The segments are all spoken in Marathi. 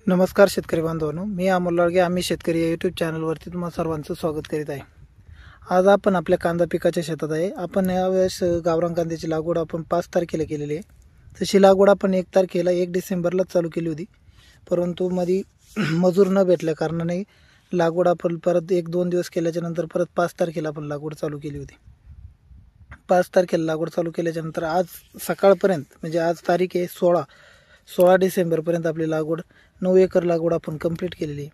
नमस्कार शेतकरी बांधवांनो, मी अमोल लाडगे. आम्ही शेतकरी या यूट्यूब चॅनलवरती तुम्हा सर्वांचं स्वागत करीत आहे. आज आपण आपल्या कांदा पिकाच्या शेतात आहे. आपण यावेळेस गावरान कांद्याची लागवड आपण 5 तारखेला केलेली आहे. तशी लागवड आपण 1 तारखेला 1 डिसेंबरला चालू केली होती, परंतु मध्ये मजूर न भेटल्या कारणाने लागवड आपण परत 1-2 दिवस केल्याच्या नंतर परत 5 तारखेला आपण लागवड चालू केली होती. 5 तारखेला लागवड चालू केल्याच्या नंतर आज सकाळपर्यंत म्हणजे आज तारीख आहे 16 डिसेंबरपर्यंत आपली लागवड 9 एकर लागवड आपण कंप्लीट केलेली आहे.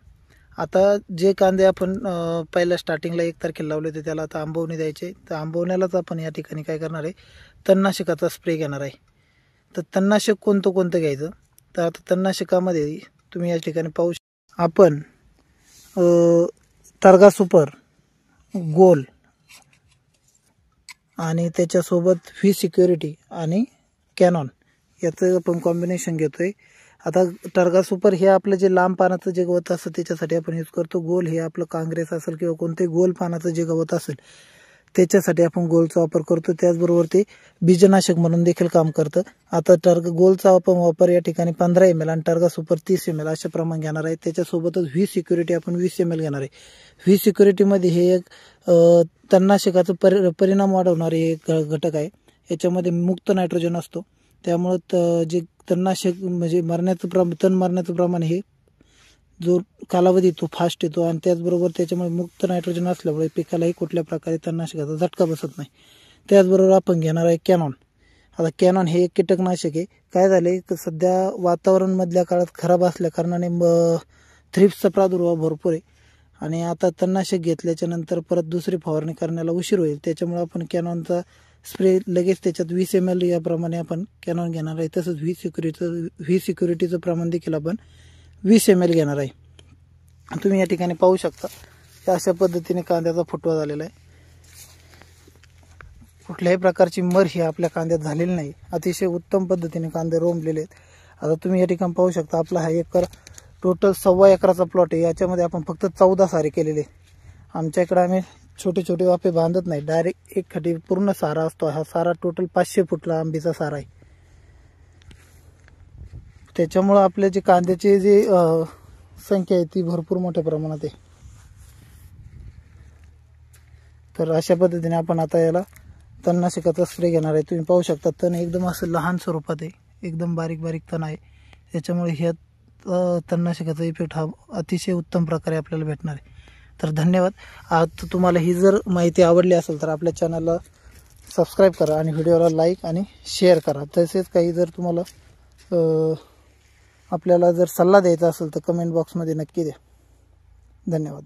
आता जे कांदे आपण पहिल्या स्टार्टिंगला 1 तारखेला लावले होते त्याला आता आंबवणी द्यायचे. तर आंबवण्यालाच आपण या ठिकाणी काय करणार आहे, तणनाशकाचा स्प्रे घेणार आहे. तर तणनाशक कोणतं घ्यायचं, तर आता तणनाशकामध्ये तुम्ही या ठिकाणी पाहू शकता आपण तरगा सुपर, गोल आणि त्याच्यासोबत व्ही सिक्युरिटी आणि कॅनॉन याचं आपण कॉम्बिनेशन घेतोय. आता टर्गा सुपर हे आपलं जे लांब पानाचं जे गवत असतं त्याच्यासाठी आपण यूज करतो. गोल हे आपलं काँग्रेस असेल किंवा कोणते गोल पानाचं जे गवत असेल त्याच्यासाठी आपण गोलचा वापर करतो. त्याचबरोबर ते बीजनाशक म्हणून देखील काम करतं. आता गोलचा आपण वापर या ठिकाणी 15 ml आणि टर्गा सुपर 30 ml अशा प्रमाण घेणार आहे. त्याच्यासोबतच व्ही सिक्युरिटी आपण 20 ml घेणार आहे. व्ही सिक्युरिटीमध्ये हे एक तणनाशकाचं परिणाम वाढवणारे एक घटक आहे. याच्यामध्ये मुक्त नायट्रोजन असतो, त्यामुळे जे तणनाशक म्हणजे तण मरण्याचं प्रमाण हे जो कालावधी तो फास्ट येतो आणि त्याचबरोबर त्याच्यामुळे मुक्त नायट्रोजन असल्यामुळे पिकालाही कुठल्या प्रकारे तणनाशकाचा झटका बसत नाही. त्याचबरोबर आपण घेणार आहे कॅनॉन. आता कॅनॉन हे एक कीटकनाशक आहे. काय झाले तर सध्या वातावरण मधल्या काळात खराब असल्या कारणाने थ्रिप्सचा प्रादुर्भाव भरपूर आहे आणि आता तणनाशक घेतल्याच्या नंतर परत दुसरी फवारणी करण्याला उशीर होईल. त्याच्यामुळे आपण कॅनॉनचा स्प्रे लगेच त्याच्यात 20 ml याप्रमाणे आपण कॅनॉन घेणार आहे. तसंच व्ही सिक्युरिटीचं प्रमाण देखील आपण 20 ml घेणार आहे. तुम्ही या ठिकाणी पाहू शकता अशा पद्धतीने कांद्याचा फुटवा झालेला आहे. कुठल्याही प्रकारची मर ही आपल्या कांद्यात झालेली नाही. अतिशय उत्तम पद्धतीने कांदे रोंबलेले आहेत. आता तुम्ही या ठिकाणी पाहू शकता आपला हा एकर टोटल 1.25 एकराचा प्लॉट आहे. याच्यामध्ये आपण फक्त 14 सारे केलेले. आमच्या इकडे आम्ही छोटे छोटे वाफे बांधत नाही, डायरेक्ट एक खटी पूर्ण सारा असतो. हा सारा टोटल 500 फूटला आंबीचा सारा आहे. त्याच्यामुळे आपल्या जे कांद्याची जी संख्या आहे ती भरपूर मोठ्या प्रमाणात आहे. तर अशा पद्धतीने आपण आता याला तणनाशकाचा स्प्रे घेणार आहे. तुम्ही पाहू शकता तण एकदम असं लहान स्वरूपात आहे, एकदम बारीक तण आहे. त्याच्यामुळे ह्या तणनाशकाचा इफेक्ट हा अतिशय उत्तम प्रकारे आपल्याला भेटणार आहे. तर धन्यवाद. आज तुम्हाला ही जर माहिती आवडली असेल तर आपल्या चॅनलला सबस्क्राईब करा आणि व्हिडिओला लाईक आणि शेअर करा. तसेच काही जर तुम्हाला आपल्याला जर सल्ला द्यायचा असेल तर कमेंट बॉक्समध्ये नक्की द्या. धन्यवाद.